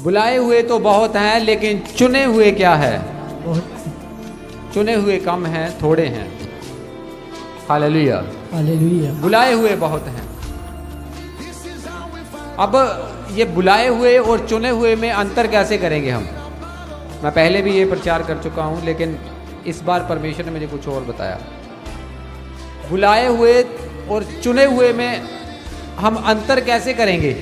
बुलाए हुए तो बहुत हैं, लेकिन चुने हुए क्या है? चुने हुए कम हैं, थोड़े हैं। Hallelujah, hallelujah. बुलाए हुए बहुत हैं। अब ये बुलाए हुए और चुने हुए में अंतर कैसे करेंगे हम? मैं पहले भी ये प्रचार कर चुका हूँ, लेकिन इस बार परमेश्वर ने मुझे कुछ और बताया। बुलाए हुए और चुने हुए में हम अंतर कैसे करेंगे?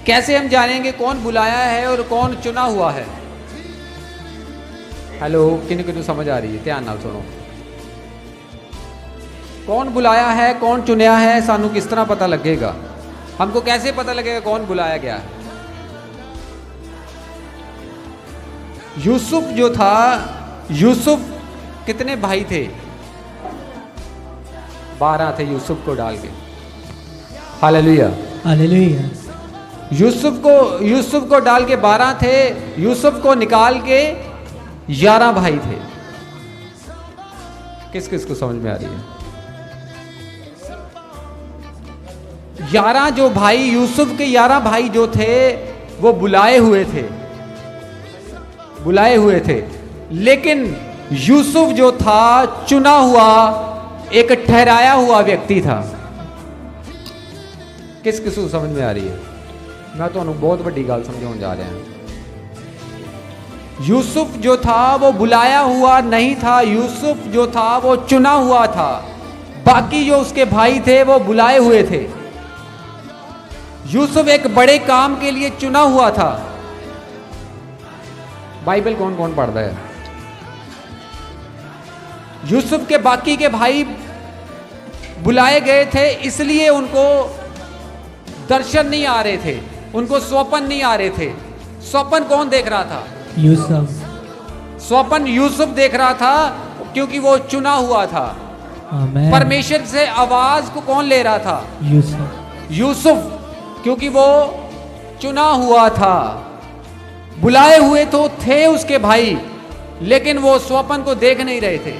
कैसे हम जानेंगे कौन बुलाया है और कौन चुना हुआ है? हेलो, किन्नू किन्नू समझ आ रही है? ध्यान नाल सुनो। कौन बुलाया है, कौन चुनिया है, सानू किस तरह पता लगेगा? हमको कैसे पता लगेगा कौन बुलाया गया है? यूसुफ जो था, यूसुफ कितने भाई थे? 12 थे यूसुफ को डाल के। Hallelujah, hallelujah. यूसुफ को डाल के 12 थे, यूसुफ को निकाल के 11 भाई थे। किस किस को समझ में आ रही है? 11 जो भाई, यूसुफ के 11 भाई जो थे वो बुलाए हुए थे, बुलाए हुए थे। लेकिन यूसुफ जो था चुना हुआ, एक ठहराया हुआ व्यक्ति था। किस किस को समझ में आ रही है? मैं तो बहुत बड़ी गल समझाने जा रहा हूं। यूसुफ जो था वो बुलाया हुआ नहीं था, यूसुफ जो था वो चुना हुआ था। बाकी जो उसके भाई थे वो बुलाए हुए थे। यूसुफ एक बड़े काम के लिए चुना हुआ था। बाइबल कौन कौन पढ़ता है? यूसुफ के बाकी के भाई बुलाए गए थे, इसलिए उनको दर्शन नहीं आ रहे थे, उनको स्वप्न नहीं आ रहे थे। स्वप्न कौन देख रहा था? यूसुफ। स्वप्न यूसुफ देख रहा था, क्योंकि वो चुना हुआ था। आमीन। परमेश्वर से आवाज को कौन ले रहा था? यूसुफ। यूसुफ, क्योंकि वो चुना हुआ था। बुलाए हुए तो थे उसके भाई, लेकिन वो स्वप्न को देख नहीं रहे थे।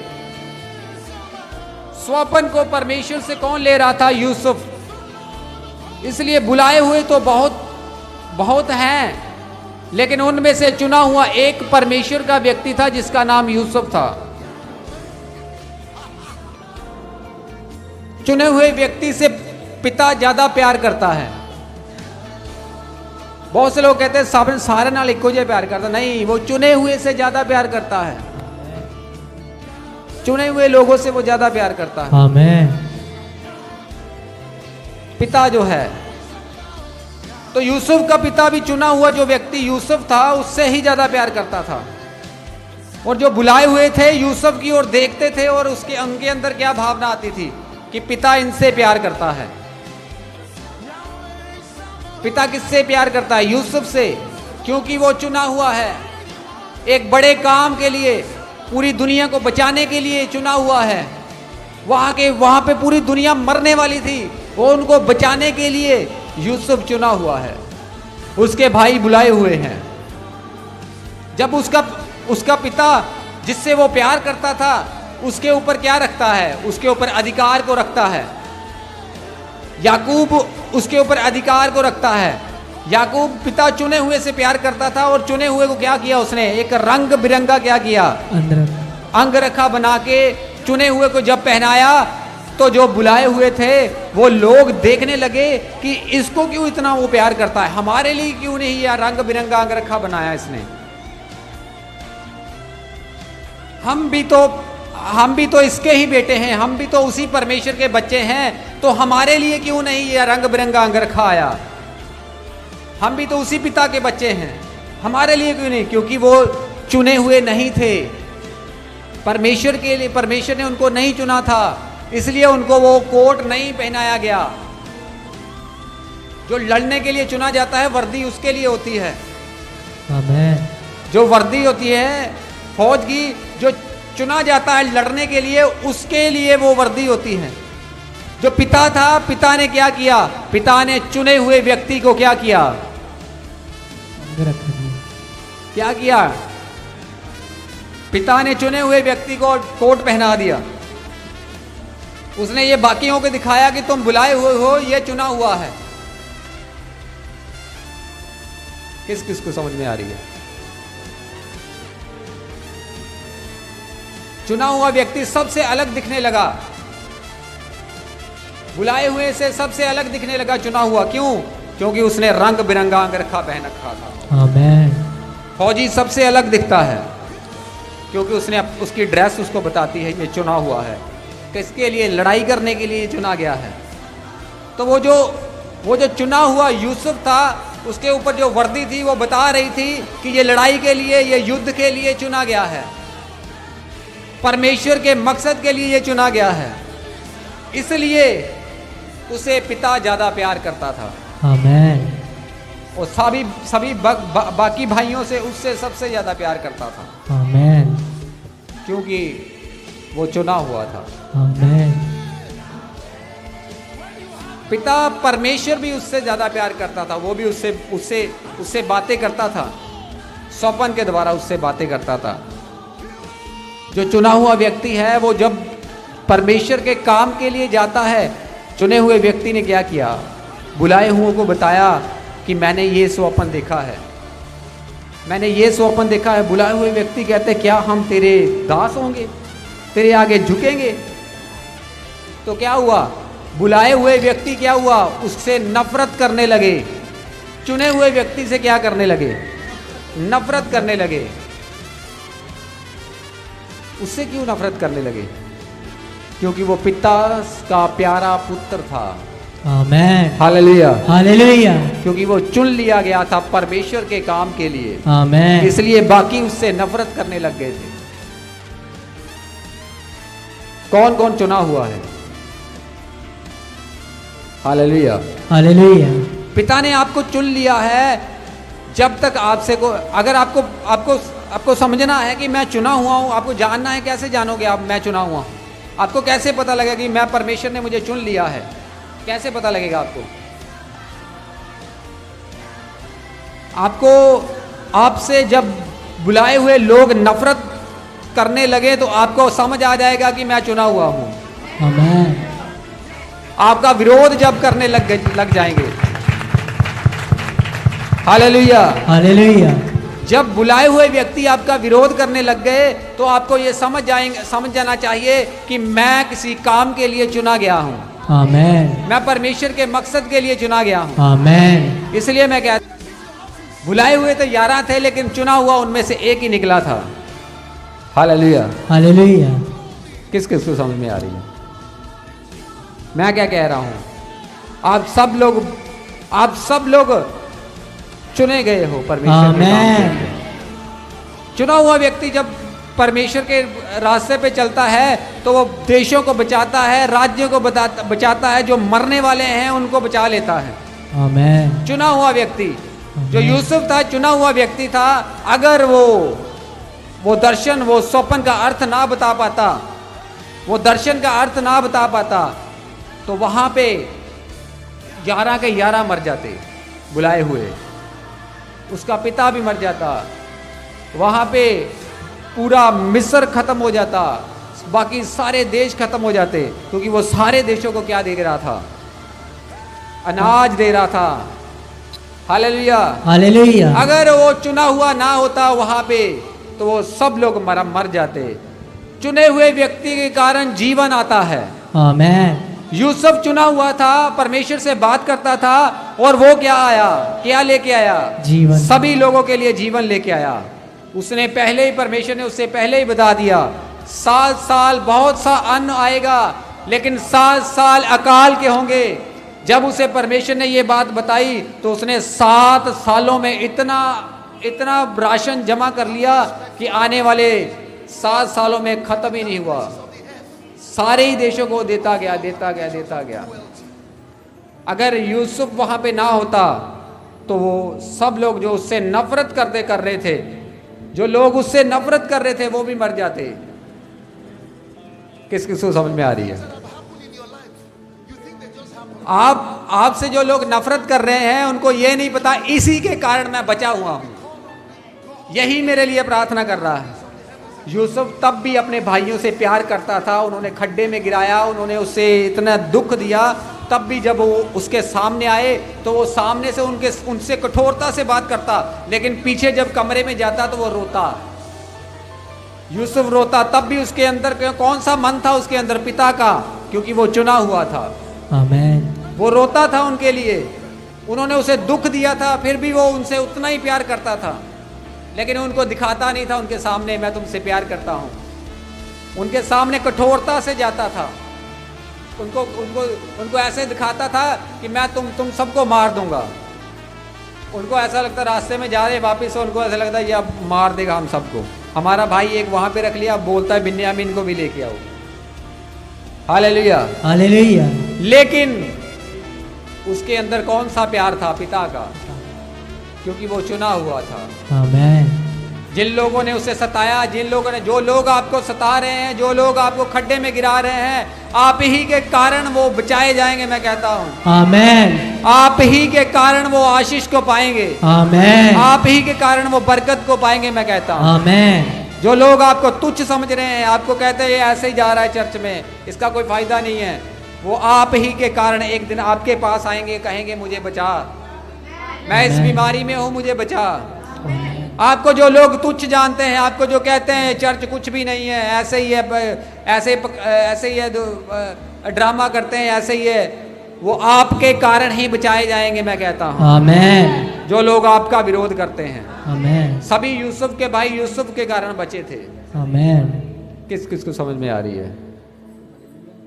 स्वप्न को परमेश्वर से कौन ले रहा था? यूसुफ। इसलिए बुलाए हुए तो बहुत बहुत हैं, लेकिन उनमें से चुना हुआ एक परमेश्वर का व्यक्ति था जिसका नाम यूसुफ था। चुने हुए व्यक्ति से पिता ज्यादा प्यार करता है। बहुत से लोग कहते हैं सारे नाल इको जे प्यार करता, नहीं, वो चुने हुए से ज्यादा प्यार करता है। चुने हुए लोगों से वो ज्यादा प्यार करता है। आमीन। पिता जो है, तो यूसुफ का पिता भी चुना हुआ जो व्यक्ति यूसुफ था उससे ही ज्यादा प्यार करता था। और जो बुलाए हुए थे यूसुफ की ओर देखते थे, और उनके अंदर क्या भावना आती थी कि पिता इनसे प्यार करता है। पिता किससे प्यार करता है? यूसुफ से, क्योंकि वो चुना हुआ है। एक बड़े काम के लिए, पूरी दुनिया को बचाने के लिए चुना हुआ है। वहां पे पूरी दुनिया मरने वाली थी, वो उनको बचाने के लिए यूसुफ चुना हुआ है। उसके भाई बुलाए हुए हैं। जब उसका पिता जिससे वो प्यार करता था, उसके ऊपर क्या रखता है? उसके ऊपर अधिकार को रखता है। याकूब उसके ऊपर अधिकार को रखता है। याकूब पिता चुने हुए से प्यार करता था, और चुने हुए को क्या किया उसने? एक रंग बिरंगा क्या किया? अंगरखा बना के चुने हुए को जब पहनाया, तो जो बुलाए हुए थे वो लोग देखने लगे कि इसको क्यों इतना वो प्यार करता है, हमारे लिए क्यों नहीं यह रंग बिरंगा अंगरखा बनाया इसने। हम भी तो इसके ही बेटे हैं, हम भी तो उसी परमेश्वर के बच्चे हैं, तो हमारे लिए क्यों नहीं यह रंग बिरंगा अंगरखा आया? हम भी तो उसी पिता के बच्चे हैं, हमारे लिए क्यों नहीं? क्योंकि वो चुने हुए नहीं थे परमेश्वर के लिए। परमेश्वर ने उनको नहीं चुना था, इसलिए उनको वो कोट नहीं पहनाया गया। जो लड़ने के लिए चुना जाता है, वर्दी उसके लिए होती है। आमीन। जो वर्दी होती है फौज की, जो चुना जाता है लड़ने के लिए, उसके लिए वो वर्दी होती है। जो पिता था, पिता ने क्या किया? पिता ने चुने हुए व्यक्ति को क्या किया? क्या किया? पिता ने चुने हुए व्यक्ति को कोट पहना दिया। उसने ये बाकियों को दिखाया कि तुम बुलाए हुए हो, ये चुना हुआ है। किस किस को समझ में आ रही है? चुना हुआ व्यक्ति सबसे अलग दिखने लगा, बुलाए हुए से सबसे अलग दिखने लगा चुना हुआ। क्यों? क्योंकि उसने रंग बिरंगा अंगरखा पहन रखा था। आमेन। फौजी सबसे अलग दिखता है क्योंकि उसकी ड्रेस उसको बताती है ये चुना हुआ है, किसके लिए? लड़ाई करने के लिए चुना गया है। तो वो जो चुना हुआ यूसुफ था, उसके ऊपर जो वर्दी थी वो बता रही थी कि ये लड़ाई के लिए, ये युद्ध के लिए चुना गया है, परमेश्वर के मकसद के लिए ये चुना गया है। इसलिए उसे पिता ज्यादा प्यार करता था। आमेन। और सभी बाकी भाइयों से उससे सबसे ज्यादा प्यार करता था। आमेन। क्योंकि वो चुना हुआ था। आमेन। पिता परमेश्वर भी उससे ज्यादा प्यार करता था। वो भी उससे बातें करता था, सौपन के द्वारा उससे बातें करता था। जो चुना हुआ व्यक्ति है, वो जब परमेश्वर के काम के लिए जाता है, चुने हुए व्यक्ति ने क्या किया? बुलाए हुओं को बताया कि मैंने ये स्वप्न देखा है, मैंने ये स्वप्न देखा है। बुलाए हुए व्यक्ति कहते, क्या हम तेरे दास होंगे, तेरे आगे झुकेंगे? तो क्या हुआ? बुलाए हुए व्यक्ति क्या हुआ? उससे नफरत करने लगे। चुने हुए व्यक्ति से क्या करने लगे? नफरत करने लगे। उससे क्यों नफरत करने लगे? क्योंकि वो पिता का प्यारा पुत्र था। आमेन। Hallelujah, hallelujah. क्योंकि वो चुन लिया गया था परमेश्वर के काम के लिए। आमेन। इसलिए बाकी उससे नफरत करने लग गए थे। कौन कौन चुना हुआ है? Hallelujah, hallelujah. पिता ने आपको चुन लिया है। जब तक अगर आपको समझना है कि मैं चुना हुआ हूं, आपको जानना है। कैसे जानोगे आप मैं चुना हुआ हूं? आपको कैसे पता लगेगा कि मैं परमेश्वर ने मुझे चुन लिया है? कैसे पता लगेगा आपको? आपसे जब बुलाए हुए लोग नफरत करने लगे तो आपको समझ आ जाएगा कि मैं चुना हुआ हूं। आमेन। आपका विरोध जब करने लग जाएंगे। Hallelujah, hallelujah. जब बुलाए हुए व्यक्ति आपका विरोध करने लग गए तो आपको ये समझ जाना चाहिए कि मैं किसी काम के लिए चुना गया हूं। आमेन। मैं परमेश्वर के मकसद के लिए चुना गया हूं। आमेन। इसलिए मैं कहता, बुलाए हुए तो 11 थे, लेकिन चुना हुआ उनमें से एक ही निकला था। Hallelujah, hallelujah. किस किस को समझ में आ रही है मैं क्या कह रहा हूं? आप सब लोग चुने गए हो परमेश्वर के काम के लिए। चुना हुआ व्यक्ति जब परमेश्वर के रास्ते पे चलता है तो वो देशों को बचाता है, राज्यों को बचाता है, जो मरने वाले हैं उनको बचा लेता है। आमेन। चुना हुआ व्यक्ति जो यूसुफ था, चुना हुआ व्यक्ति था। अगर वो दर्शन, वो स्वप्न का अर्थ ना बता पाता, वो दर्शन का अर्थ ना बता पाता, तो वहां पे 11 के 11 मर जाते बुलाए हुए। उसका पिता भी मर जाता, वहां पे पूरा मिस्र खत्म हो जाता, बाकी सारे देश खत्म हो जाते। क्योंकि वो सारे देशों को क्या दे रहा था? अनाज दे रहा था। Hallelujah, hallelujah. अगर वो चुना हुआ ना होता वहां पे तो वो सब लोग मर जाते। चुने हुए व्यक्ति के कारण जीवन आता है। आमेन। यूसुफ चुना हुआ था, परमेश्वर से बात करता था, और वो क्या लेके आया? जीवन। सभी लोगों के लिए जीवन लेके आया। उसने पहले ही, परमेश्वर ने उससे पहले ही बता दिया, 7 साल बहुत सा अन्न आएगा, लेकिन 7 साल अकाल के होंगे। जब उसे परमेश्वर ने ये बात बताई तो उसने 7 सालों में इतना राशन जमा कर लिया कि आने वाले 7 सालों में खत्म ही नहीं हुआ। सारे ही देशों को देता गया। अगर यूसुफ वहां पे ना होता तो वो सब लोग जो उससे नफरत कर रहे थे, जो लोग उससे नफरत कर रहे थे, वो भी मर जाते। किस किस को समझ में आ रही है? आपसे जो लोग नफरत कर रहे हैं उनको ये नहीं पता इसी के कारण मैं बचा हुआ हूं। यही मेरे लिए प्रार्थना कर रहा है। यूसुफ तब भी अपने भाइयों से प्यार करता था। उन्होंने खड्डे में गिराया, उन्होंने उससे इतना दुख दिया, तब भी जब वो उसके सामने आए तो वो सामने से उनसे कठोरता से बात करता, लेकिन पीछे जब कमरे में जाता तो वो रोता। यूसुफ रोता, तब भी उसके अंदर कौन सा मन था उसके अंदर? पिता का, क्योंकि वो चुना हुआ था। आमेन। वो रोता था उनके लिए, उन्होंने उसे दुख दिया था, फिर भी वो उनसे उतना ही प्यार करता था, लेकिन उनको दिखाता नहीं था उनके सामने मैं तुमसे प्यार करता हूं। उनके सामने कठोरता से जाता था, उनको उनको उनको ऐसे दिखाता था कि मैं तुम सबको मार दूंगा। उनको ऐसा लगता रास्ते में जा रहे वापिस, उनको ऐसा लगता ये अब मार देगा हम सबको। हमारा भाई एक वहां पे रख लिया, अब बोलता है बिन्यामीन को भी लेके आओ। Hallelujah, hallelujah. लेकिन उसके अंदर कौन सा प्यार था? पिता का, क्योंकि वो चुना हुआ था। आमेन। जिन लोगों ने उसे सताया, जो लोग आपको सता रहे हैं, जो लोग आपको खड्डे में गिरा रहे हैं, आप ही के कारण वो बचाए जाएंगे। मैं कहता हूं आमेन। आप ही के कारण वो आशीष को पाएंगे। आमेन। आप ही के कारण वो बरकत को पाएंगे। मैं कहता हूं आमेन। जो लोग आपको तुच्छ समझ रहे हैं, आपको कहते हैं ये ऐसे ही जा रहा है चर्च में, इसका कोई फायदा नहीं है, वो आप ही के कारण एक दिन आपके पास आएंगे, कहेंगे मुझे बचा, मैं इस बीमारी में हूं, मुझे बचा। आपको जो लोग तुच्छ जानते हैं, आपको जो कहते हैं चर्च कुछ भी नहीं है, ऐसे ही है, ऐसे ही है, ड्रामा करते हैं, ऐसे ही है, वो आपके कारण ही बचाए जाएंगे। मैं कहता हूं आमेन। जो लोग आपका विरोध करते हैं। आमेन। सभी यूसुफ के भाई यूसुफ के कारण बचे थे। आमेन। किस किस को समझ में आ रही है?